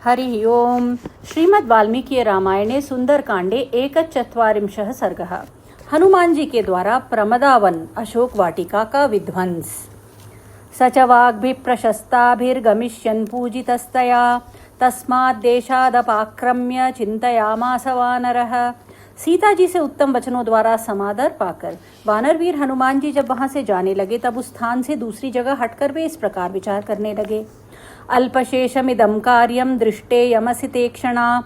हरि ओम। श्रीमद् वाल्मीकि रामायणे सुंदरकांडे 41 सर्गः। हनुमान जी के द्वारा प्रमदावन अशोक वाटिका का विध्वंस। स च वाग्भिः प्रशस्ताभिर्गमिष्यन् पूजितस्तया तस्माद् देशादपाक्रम्य चिंतयामास वानरः। सीता जी से उत्तम वचनों द्वारा समादर पाकर वानरवीर हनुमान जी जब वहां से जाने लगे तब उस स्थान से दूसरी जगह हटकर वे इस प्रकार विचार करने लगे। अल्पशेषमिदं कार्यं दृष्टे यमसि ते क्षणा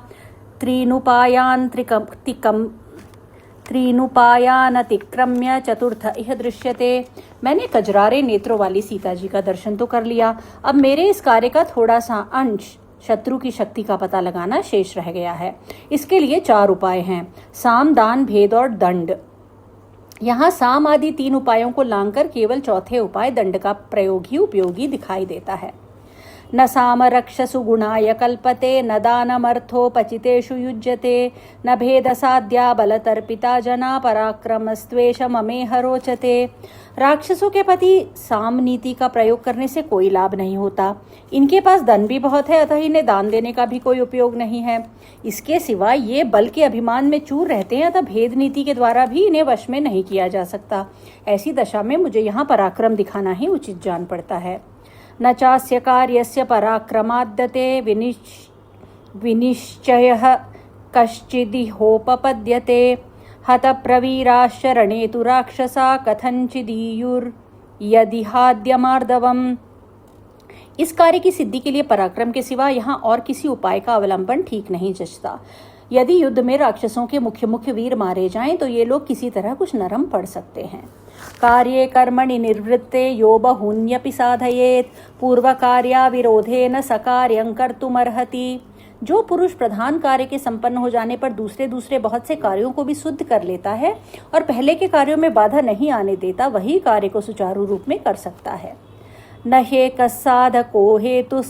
त्रीनुपायानतिक्रम्य चतुर्थ इह दृश्यते। मैंने कजरारे नेत्रों वाली सीता जी का दर्शन तो कर लिया, अब मेरे इस कार्य का थोड़ा सा अंश शत्रु की शक्ति का पता लगाना शेष रह गया है। इसके लिए 4 उपाय हैं, साम, दान, भेद और दंड। यहाँ साम आदि 3 उपायों को लांघकर केवल चौथे उपाय दंड का प्रयोग ही उपयोगी दिखाई देता है। न साम रक्षसु गुणाय कल्पते न दानमर्थोपचितेषु युज्यते न भेद साध्या बलतर्पिता जना पराक्रमस्त्वेष ममेह रोचते। राक्षसों के प्रति साम नीति का प्रयोग करने से कोई लाभ नहीं होता। इनके पास धन भी बहुत है, अतः इन्हें दान देने का भी कोई उपयोग नहीं है। इसके सिवा ये बल के अभिमान में चूर रहते हैं, अतः भेद नीति के द्वारा भी इन्हें वश में नहीं किया जा सकता। ऐसी दशा में मुझे यहाँ पराक्रम दिखाना ही उचित जान पड़ता है। न चास्य कार्यस्य पराक्रमाद्यते विनिश्चयः कश्चिदिहोपपद्यते हतप्रवीराश्च रणे तु राक्षसा कथञ्चिदीयुर्यदिहाद्यमार्दवम्। इस कार्य की सिद्धि के लिए पराक्रम के सिवा यहाँ और किसी उपाय का अवलंबन ठीक नहीं जचता। यदि युद्ध में राक्षसों के मुख्य वीर मारे जाएं तो ये लोग किसी तरह कुछ नरम पड़ सकते हैं। कार्ये कर्मणि निर्वृत्ते यो बहुन्यपि साधयेत् पूर्व कार्या विरोधेन सकार्यं कर्तुमर्हति। जो पुरुष प्रधान कार्य के संपन्न हो जाने पर दूसरे बहुत से कार्यों को भी शुद्ध कर लेता है और पहले के कार्यों में बाधा नहीं आने देता, वही कार्य को सुचारू रूप में कर सकता है। न हेकस्साधको हेतु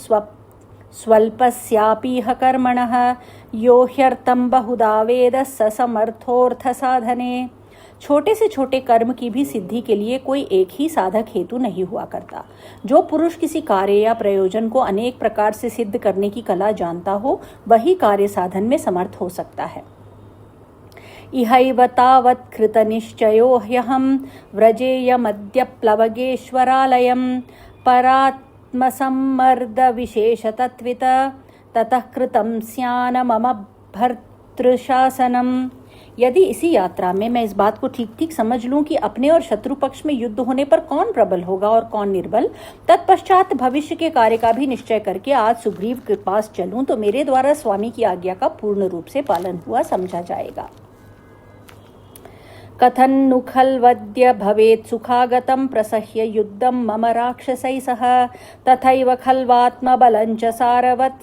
स्वल्पस्यापीह कर्मणः यो ह्यर्थं बहुधा वेद स समर्थोऽर्थ साधने। छोटे से छोटे कर्म की भी सिद्धि के लिए कोई एक ही साधक हेतु नहीं हुआ करता। जो पुरुष किसी कार्य या प्रयोजन को अनेक प्रकार से सिद्ध करने की कला जानता हो, वही कार्य साधन में समर्थ हो सकता है। इहैव तावत् कृतनिश्चयो ह्यहं व्रजेयमद्य प्लवगेश्वरालयं परात्मसम्मर्द विशेषतत्वित ततः कृतं स्यान मम भर्तृशासनम्। यदि इसी यात्रा में मैं इस बात को ठीक ठीक समझ लूं कि अपने और शत्रु पक्ष में युद्ध होने पर कौन प्रबल होगा और कौन निर्बल, तत्पश्चात भविष्य के कार्य का भी निश्चय करके आज सुग्रीव के पास चलूं तो मेरे द्वारा स्वामी की आज्ञा का पूर्ण रूप से पालन हुआ समझा जाएगा। कथन्नु खल्वद्य भवेत् सुखागतं प्रसह्य युद्धं मम राक्षसैः सह तथैव खल्वात्मबलं च सारवत्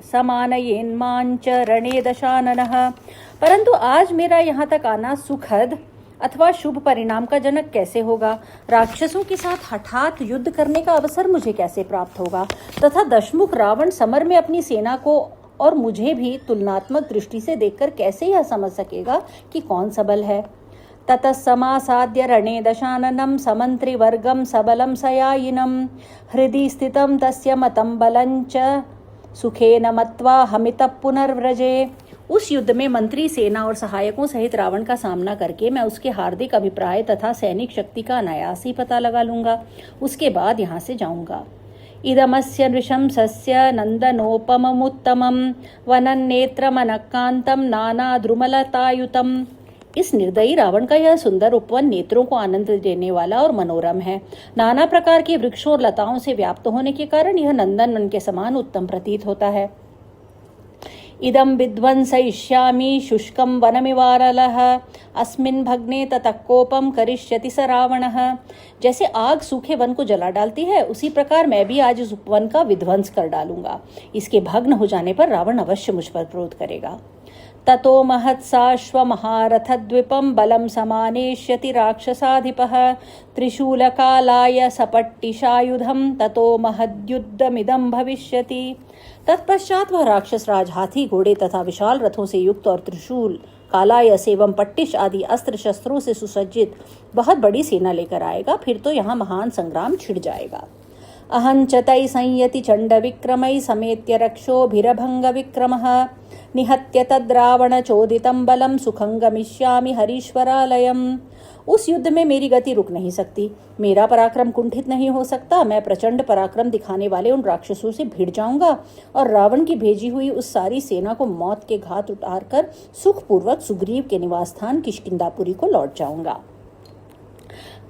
समानयेन्माञ्च रणे दशाननः। परंतु आज मेरा यहाँ तक आना सुखद अथवा शुभ परिणाम का जनक कैसे होगा? राक्षसों के साथ हठात युद्ध करने का अवसर मुझे कैसे प्राप्त होगा तथा दशमुख रावण समर में अपनी सेना को और मुझे भी तुलनात्मक दृष्टि से देखकर कैसे यह समझ सकेगा कि कौन सबल है? ततः समासाद्य रणे दशाननं समन्त्रिवर्गं सबलं सयायिनं हृदि स्थितं तस्य मतं बलं च सुखेन मत्वा हमितः पुनर्व्रजे। उस युद्ध में मंत्री, सेना और सहायकों सहित रावण का सामना करके मैं उसके हार्दिक अभिप्राय तथा सैनिक शक्ति का अनायास ही पता लगा लूंगा। उसके बाद यहाँ से जाऊंगा। इदमस्य नृशंसस्य नंदनोपममुत्तमं वनन्नेत्रमनकान्तं नानाद्रुमलतायुतम्। इस निर्दयी रावण का यह सुंदर उपवन नेत्रों को आनंद देने वाला और मनोरम है। नाना प्रकार के वृक्षों और लताओं से व्याप्त होने के कारण यह नंदनवन के समान उत्तम प्रतीत होता है। इदं विध्वंसयिष्यामि शुष्कं वनमिवारलः अस्मिन् भग्ने ततः कोपं करिष्यति स रावणः। जैसे आग सूखे वन को जला डालती है, उसी प्रकार मैं भी आज इस उपवन का विध्वंस कर डालूंगा। इसके भग्न हो जाने पर रावण अवश्य मुझ पर क्रोध करेगा। ततो महत्साश्वमहारथद्विपं बलं समानेष्यति राक्षसाधिपः त्रिशूलकालाय सपट्टिशायुधं ततो महद्युद्धमिदं भविष्यति। तत्पश्चात वह राक्षस राज हाथी, घोड़े तथा विशाल रथों से युक्त और त्रिशूल, कालायस एवं पट्टिश आदि अस्त्र शस्त्रों से सुसज्जित बहुत बड़ी सेना लेकर आएगा। फिर तो यहाँ महान संग्राम छिड़ जाएगा। अहं च तै संयति चण्डविक्रमै समेत्य रक्षोभिरभङ्गविक्रमः निहत्य तद्रावणचोदितं बलं सुखं गमिष्यामि हरीश्वरालयम्। उस युद्ध में मेरी गति रुक नहीं सकती, मेरा पराक्रम कुंठित नहीं हो सकता। मैं प्रचंड पराक्रम दिखाने वाले उन राक्षसों से भिड़ जाऊंगा और रावण की भेजी हुई उस सारी सेना को मौत के घाट उतारकर सुखपूर्वक सुग्रीव के निवास स्थान किष्किंधापुरी को लौट जाऊंगा।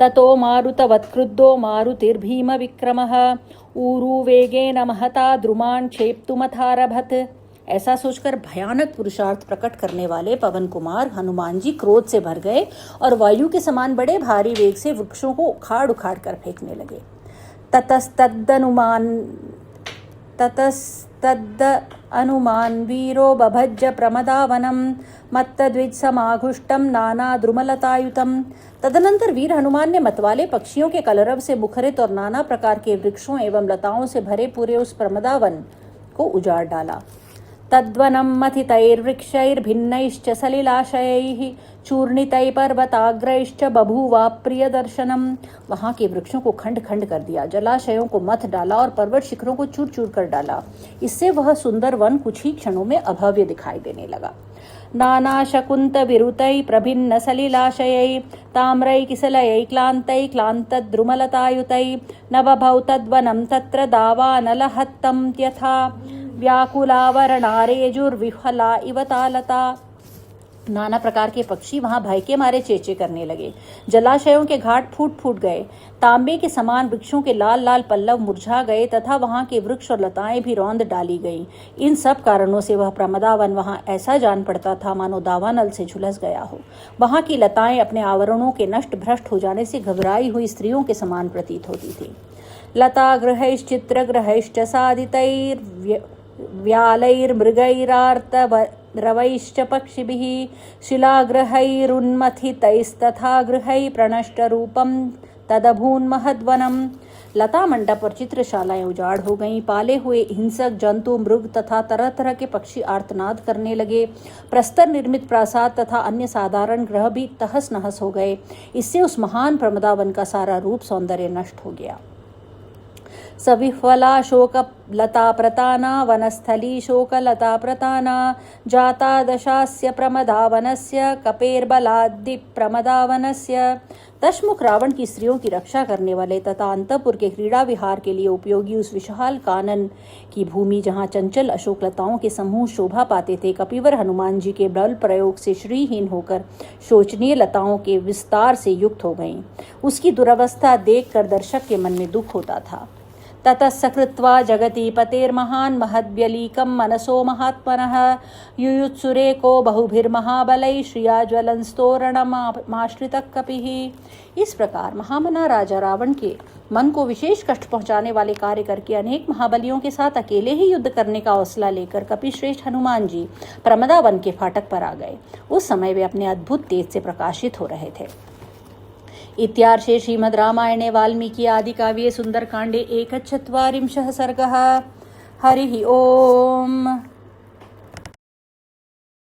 ततो मारुतवत्क्रुद्धो मारुतिर्भीम विक्रमः ऊरुवेगेन महता द्रुमान् क्षेप्तुमथारभत। ऐसा सोचकर भयानक पुरुषार्थ प्रकट करने वाले पवन कुमार हनुमान जी क्रोध से भर गए और वायु के समान बड़े भारी वेग से वृक्षों को उखाड़ उखाड़ कर फेंकने लगे। ततस्तदनुमान वीरो बभज्ज प्रमदावनम मत्तद्विजसमाघुष्टम नाना द्रुमलतायुतम। तदनंतर वीर हनुमान ने मतवाले पक्षियों के कलरव से मुखरित और नाना प्रकार के वृक्षों एवं लताओं से भरे पूरे उस प्रमदावन को उजाड़ डाला। तद्वनं मथितैर्वृक्षैर्भिन्नैश्च सलिलाशयैः चूर्णितैः पर्वताग्रैश्च बभूवा प्रियदर्शनम्। वहाँ के वृक्षों को खंड खंड कर दिया, जलाशयों को मथ डाला और पर्वत शिखरों को चूर चूर कर डाला। इससे वह सुंदर वन कुछ ही क्षणों में अभव्य दिखाई देने लगा। नाना शकुंत विरुतै प्रभिन्न सलिलाशयै ताम्रै किसलयै क्लान्तै क्लान्तद्रुमलतायुतै नवभौ तद्वनं तत्र दावानलहत्तं यथा व्याकुलावरणारेजुर्विफला इव तालता। नाना प्रकार के पक्षी वहां भय के मारे चेचे करने लगे, जलाशयों के घाट फूट फूट गए, तांबे के समान वृक्षों के लाल लाल पल्लव मुरझा गए तथा वहां के वृक्ष और लताएं भी रौंद डाली गईं। इन सब कारणों से वह प्रमदावन वहां ऐसा जान पड़ता था मानो दावानल से झुलस गया हो। वहां की लताएं अपने आवरणों के नष्ट भ्रष्ट हो जाने से घबराई हुई स्त्रियों के समान प्रतीत होती थी। लता गृहैश्चित्रगृहैश्च सादितैर्व्यालैर्मृगैरार्तरवैश्च पक्षिभिः शिलागृहैरुन्मथितैस्तथा गृहैः प्रणष्टरूपं तदभून्महद्वनम्। लता मंडप और चित्रशालाएं उजाड़ हो गईं, पाले हुए हिंसक जंतु मृग तथा तरह तरह के पक्षी आर्तनाद करने लगे। प्रस्तर निर्मित प्रासाद तथा अन्य साधारण ग्रह भी तहस नहस हो गए। इससे उस महान प्रमदावन का सारा रूप सौंदर्य नष्ट हो गया। सविफला शोकलता प्रताना वनस्थली शोकलता प्रताना जाता दशास्य प्रमदावनस्य कपेर्बलादि प्रमदावनस्य। दशमुख रावण की स्त्रियों की रक्षा करने वाले तथा अंतपुर के क्रीड़ा विहार के लिए उपयोगी उस विशाल कानन की भूमि जहाँ चंचल अशोकलताओं के समूह शोभा पाते थे, कपिवर हनुमान जी के बल प्रयोग से श्रीहीन होकर शोचनीय लताओं के विस्तार से युक्त हो गईं। उसकी दुरवस्था देखकर दर्शक के मन में दुख होता था। ततः सकृत्वा जगति पतेर्महान् महद्व्यलीकं मनसो महात्मनः युयुत्सुरेको बहुभिर्महाबलैः श्रिया ज्वलंस्तोरणमाश्रितः कपिः। इस प्रकार महामना राजा रावण के मन को विशेष कष्ट पहुंचाने वाले कार्य करके अनेक महाबलियों के साथ अकेले ही युद्ध करने का हौसला लेकर कपिश्रेष्ठ हनुमान जी प्रमदावन के फाटक पर आ गए। उस समय वे अपने अद्भुत तेज से प्रकाशित हो रहे थे। इत्यार्षे श्रीमद् रामायणे वाल्मीकि आदि काव्ये सुंदरकांडे 140 सर्गः। हरिः ओम्।